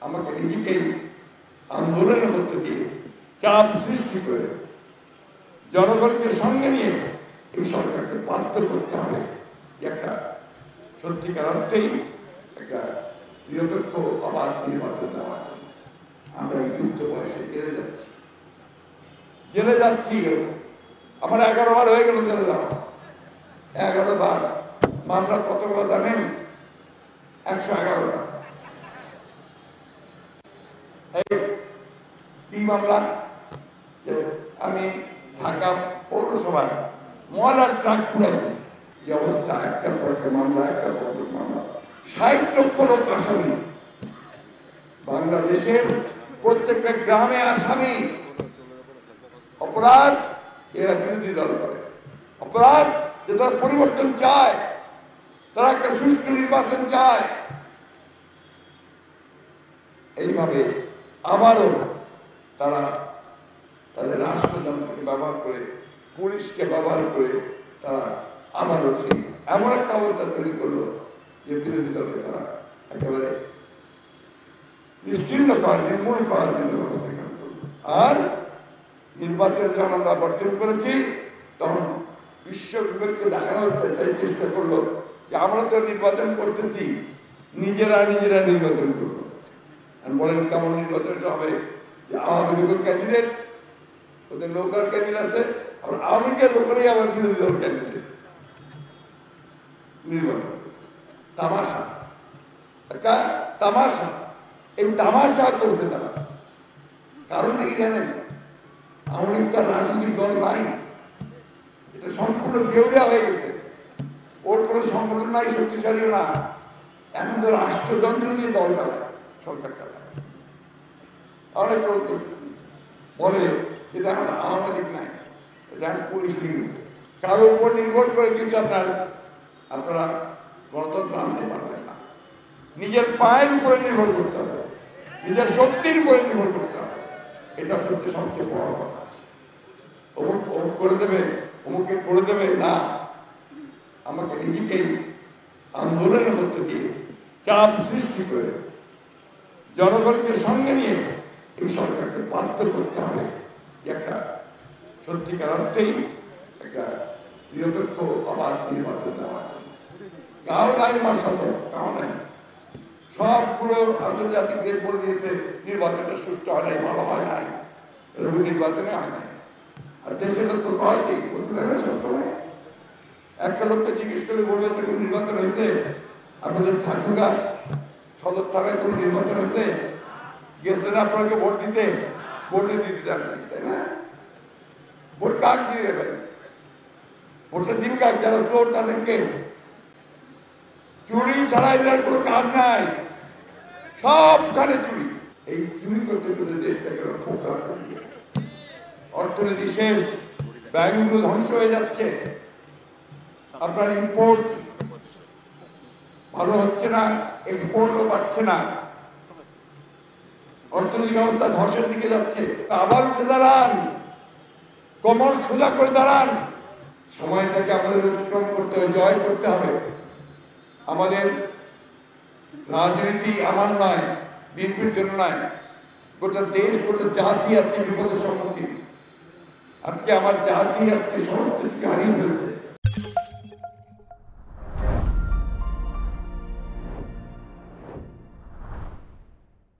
আমাকে নিজেকেই আন্দোলনের মধ্যে দিয়ে চাপ সৃষ্টি করে জনগণকে সঙ্গে নিয়ে এই সরকারকে বাধ্য করতে হবে একটা সত্যিকার অর্থেই একটা নিরপেক্ষ অবাধ নির্বাচন দেওয়া। আমরা এই যুদ্ধ বয়সে জেলে যাচ্ছি। আমার 11 বার হয়ে গেল জেলে যাওয়া। 11 বার। মামলা কতগুলো জানেন? 111টা। কি মামলা? যে আমি ঢাকা পৌরসভার ময়লার ট্রাক পুরাই দিচ্ছি। যে অবস্থা, একটার পর মামলা, একটার পর মামলা। 60 লক্ষ লোক আসামি। বাংলাদেশের প্রত্যেকটা গ্রামে আসামি। অপরাধ এরা বিরোধী দল করে। অপরাধ যে তারা পরিবর্তন চায়, তারা একটা সুষ্ঠু নির্বাচন চায়। এইভাবে আবারও তারা তাদের রাষ্ট্রযন্ত্রকে ব্যবহার করে, পুলিশকে ব্যবহার করে তারা আবারও সেই এমন একটা অবস্থা তৈরি করলো যে বিরোধী দলকে তারা একেবারে নিশ্চিহ্ন করার, নির্মূল করার জন্য ব্যবস্থা করলো। আর নির্বাচন যখন আমরা বর্জন করেছি, তখন বিশ্ব বিবেককে দেখানোর চেষ্টা করলো যে আমরা তো নির্বাচন করতেছি, নিজেরা নির্বাচন করবো। আর বলেন কেমন নির্বাচনটা হবে? যে আওয়ামী লীগের ক্যান্ডিডেট, ওদের নৌকার ক্যান্ডিডেট আছে, আর আওয়ামী লীগের লোকেরাই আবার বিরোধী দল ক্যান্ডিডেট নির্বাচন করতেছে। তামাশা, একটা তামাশা। এই তামাশা করছে তারা। কারণ কি জানেন? আওয়ামী লীগ তার রাজনৈতিক দল নাই, এটা সম্পূর্ণ দেউলিয়া হয়ে গেছে। ওর কোনো সংগঠন নাই, শক্তিশালীও না। এখন তো রাষ্ট্রযন্ত্র দিয়ে দল চালায়, সরকার চালায়। অনেক লোক বলে যেটা এখন আওয়ামী লীগ নাই, এটা এখন পুলিশ লীগ হয়েছে। কারোর উপর নির্ভর করে কিন্তু আপনারা গণতন্ত্র আনতে পারবেন না। নিজের পায়ের উপরে নির্ভর করতে হবে, নিজের শক্তির উপরে নির্ভর করতে হবে। এটা হচ্ছে সবচেয়ে বড় কথা। অমুক করে দেবে, অমুকে করে দেবে না। আমাকে নিজেকেই আন্দোলনের মধ্যে দিয়ে চাপ সৃষ্টি করে জনগণকে সঙ্গে নিয়ে এই সরকারকে বাধ্য করতে হবে একটা সত্যিকার অর্থেই একটা নিরপেক্ষ অবাধ নির্বাচন দেওয়া। কাউ নাই মার্শাল, কাউ নাই। সবগুলো আন্তর্জাতিক দেশ বলে দিয়েছে নির্বাচনটা সুষ্ঠু হয় নাই, ভালো হয় নাই, এরকম নির্বাচনে হয় নাই। আর দেশের লোক তো কয় কি বলতে চায় সবসময়। একটা লোককে জিজ্ঞেস করলে বলবে তো কোনো নির্বাচন হয়েছে? আপনাদের ঠাকুরা সদর থানায় কোনো নির্বাচন হয়েছে? গেছিলেন আপনাকে ভোট দিতে, ভোটে দিতে চান নাই, তাই না? ভোট কাক দিয়ে ভাই? ভোটটা দিন কাক? যারা চোর তাদেরকে। চুরি ছাড়া এদের কোনো কাজ নাই, সবখানে চুরি। এই চুরি করতে করতে দেশটাকে ফোকলা করে দিয়েছে। অর্থনীতি শেষ, ব্যাংকগুলো ধ্বংস হয়ে যাচ্ছে। আপনার ইম্পোর্ট ভালো হচ্ছে না, এক্সপোর্টও বাড়ছে না, অর্থনৈতিক অবস্থা ধসের দিকে যাচ্ছে। আবার উঠে দাঁড়ান, কোমর সোজা করে দাঁড়ান। সময়টাকে আমাদের অতিক্রম করতে হবে, জয় করতে হবে। আমাদের রাজনীতি আমার নয়, বিএনপির জন্য নয়, গোটা দেশ, গোটা জাতি আজকে বিপদের সম্মুখীন। আজকে আমার জাতি আজকে সমস্ত কিছু হারিয়ে ফেলছে।